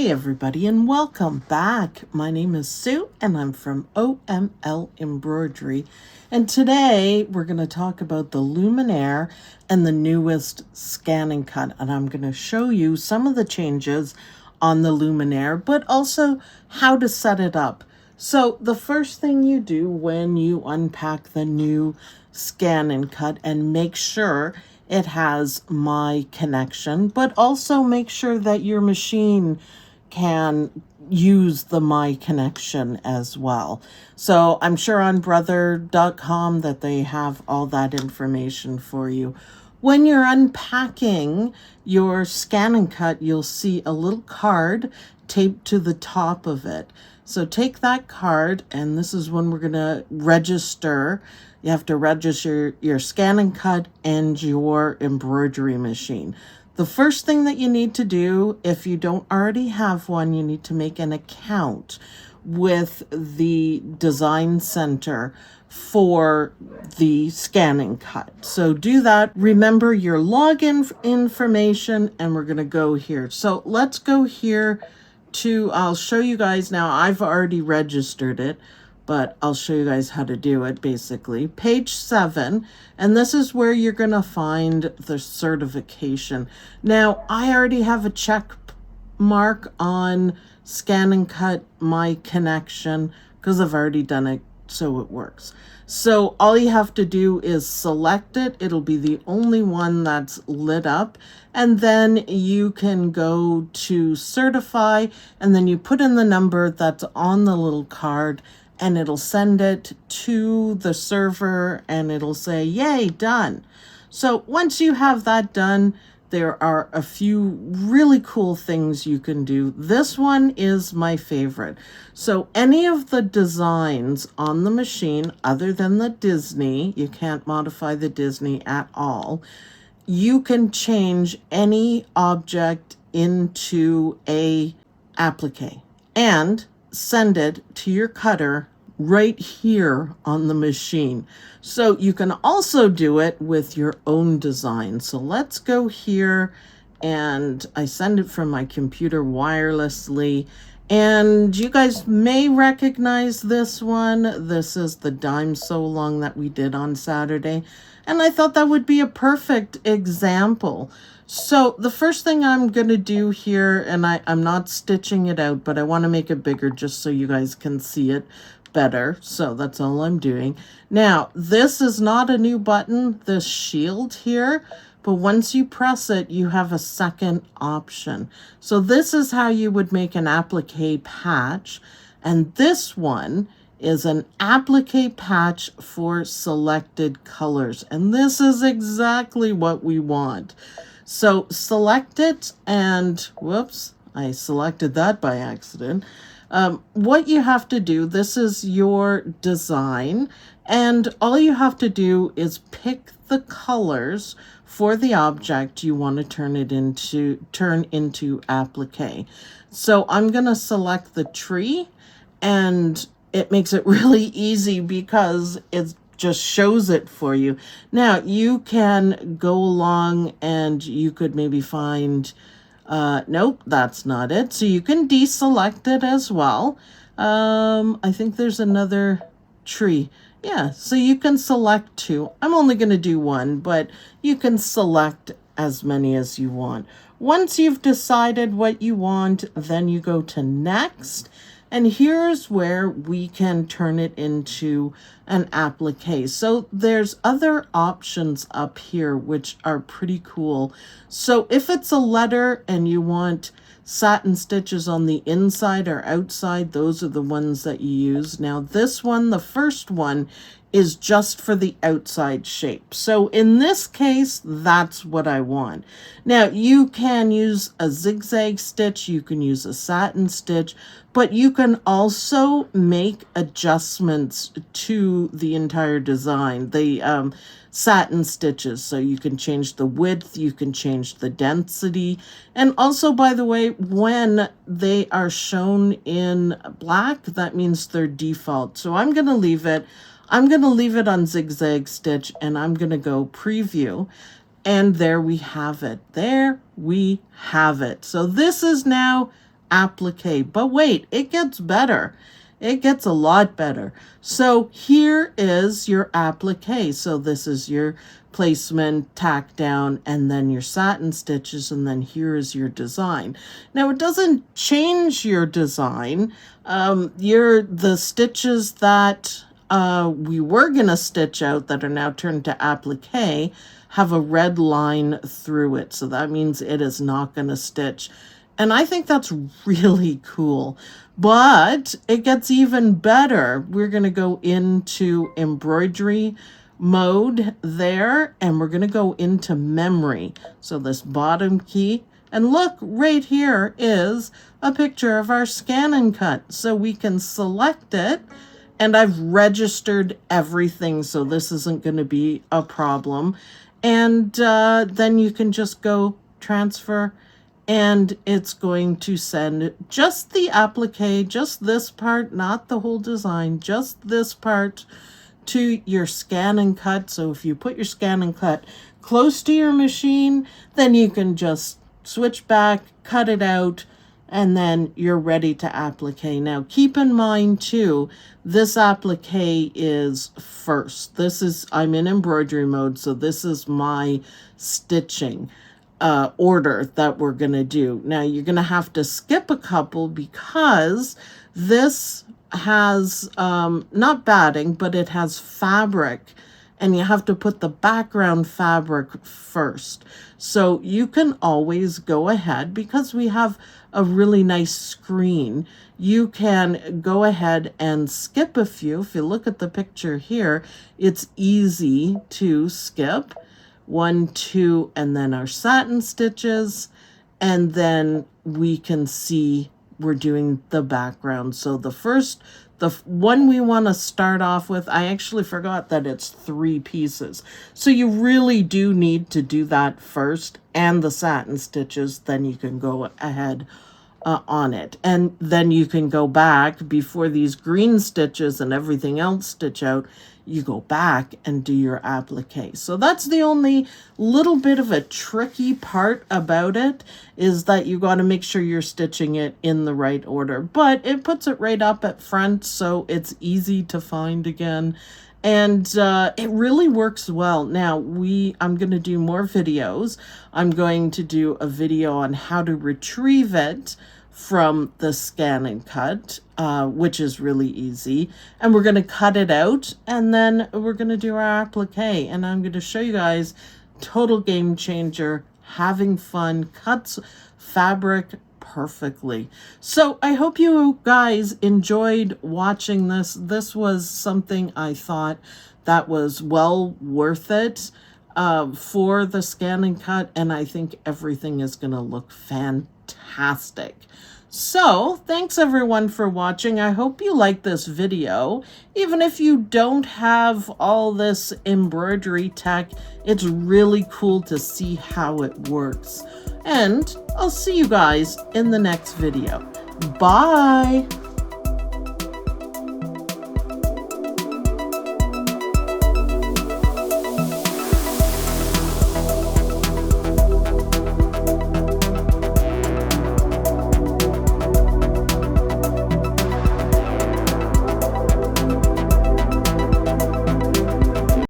Hey everybody, and welcome back. My name is Sue and I'm from OML Embroidery, and today we're going to talk about the Luminaire and the newest ScanNcut, and I'm going to show you some of the changes on the Luminaire, but also how to set it up. So the first thing you do when you unpack the new ScanNcut, and make sure it has my connection, but also make sure that your machine can use the my connection as well. So I'm sure on brother.com that they have all that information for you. When you're unpacking your ScanNcut, you'll see a little card taped to the top of it. So take that card, and this is when we're going to register. You have to register your ScanNcut and your embroidery machine. The first thing that you need to do, if you don't already have one, you need to make an account with the design center for the ScanNcut. So do that. Remember your login information, and we're going to go here. So let's go here to, I'll show you guys now. I've already registered it, but I'll show you guys how to do it. Basically, page 7, and this is where you're going to find the certification. Now, I already have a check mark on ScanNcut my connection because I've already done it, so it works. So all you have to do is select it. It'll be the only one that's lit up, and then you can go to certify, and then you put in the number that's on the little card, and it'll send it to the server, and it'll say, yay, done. So once you have that done, there are a few really cool things you can do. This one is my favorite. So any of the designs on the machine, other than the Disney, you can't modify the Disney at all, you can change any object into a applique and send it to your cutter right here on the machine. So you can also do it with your own design. So let's go here, and I send it from my computer wirelessly, and you guys may recognize this one. This is the Dime So Long that we did on Saturday, and I thought that would be a perfect example. So the first thing I'm going to do here, and I'm not stitching it out, but I want to make it bigger just so you guys can see it better. So that's all I'm doing. Now, this is not a new button, this shield here, but once you press it, you have a second option. So this is how you would make an applique patch, and this one is an applique patch for selected colors, and this is exactly what we want. So select it, and whoops, I selected that by accident. What you have to do, this is your design, and all you have to do is pick the colors for the object you want to turn into applique. So I'm going to select the tree, and it makes it really easy because it just shows it for you. Now you can go along and you could maybe find nope, that's not it. So you can deselect it as well. I think there's another tree. Yeah, so you can select 2. I'm only going to do 1, but you can select as many as you want. Once you've decided what you want, then you go to next. And here's where we can turn it into an applique. So there's other options up here which are pretty cool. So if it's a letter and you want satin stitches on the inside or outside, those are the ones that you use. Now this one, the first one, is just for the outside shape. So in this case, that's what I want. Now you can use a zigzag stitch, you can use a satin stitch, but you can also make adjustments to the entire design, the satin stitches. So you can change the width, you can change the density. And also, by the way, when they are shown in black, that means they're default. So I'm going to leave it. I'm going to leave it on zigzag stitch, and I'm going to go preview. And there we have it. There we have it. So this is now applique. But wait, it gets better. It gets a lot better. So here is your applique. So this is your placement, tack down, and then your satin stitches, and then here is your design. Now it doesn't change your design. The stitches that we were gonna stitch out that are now turned to applique have a red line through it. So that means it is not gonna stitch. And I think that's really cool. But it gets even better. We're going to go into embroidery mode there, and we're going to go into memory. So this bottom key, and look, right here is a picture of our ScanNcut. So we can select it, and I've registered everything, so this isn't going to be a problem. And then you can just go transfer, and it's going to send just the applique, just this part, not the whole design, just this part to your ScanNcut. So if you put your ScanNcut close to your machine, then you can just switch back, cut it out, and then you're ready to applique. Now keep in mind too, this applique is first. I'm in embroidery mode, so this is my stitching order that we're going to do. Now you're going to have to skip a couple because this has not batting, but it has fabric, and you have to put the background fabric first. So you can always go ahead, because we have a really nice screen, you can go ahead and skip a few. If you look at the picture here, it's easy to skip 1, 2, and then our satin stitches, and then we can see we're doing the background. So the one we want to start off with, I actually forgot that it's 3 pieces. So you really do need to do that first, and the satin stitches, then you can go ahead on it. And then you can go back before these green stitches and everything else stitch out. You go back and do your applique. So that's the only little bit of a tricky part about it, is that you got to make sure you're stitching it in the right order. But it puts it right up at front, so it's easy to find again. And it really works well. Now, I'm going to do more videos. I'm going to do a video on how to retrieve it from the ScanNcut, which is really easy. And we're going to cut it out, and then we're going to do our applique. And I'm going to show you guys, total game changer, having fun, cuts fabric perfectly. So I hope you guys enjoyed watching this. This was something I thought that was well worth it for the ScanNcut, and I think everything is going to look fantastic. So thanks everyone for watching. I hope you like this video. Even if you don't have all this embroidery tech, it's really cool to see how it works. And I'll see you guys in the next video. Bye!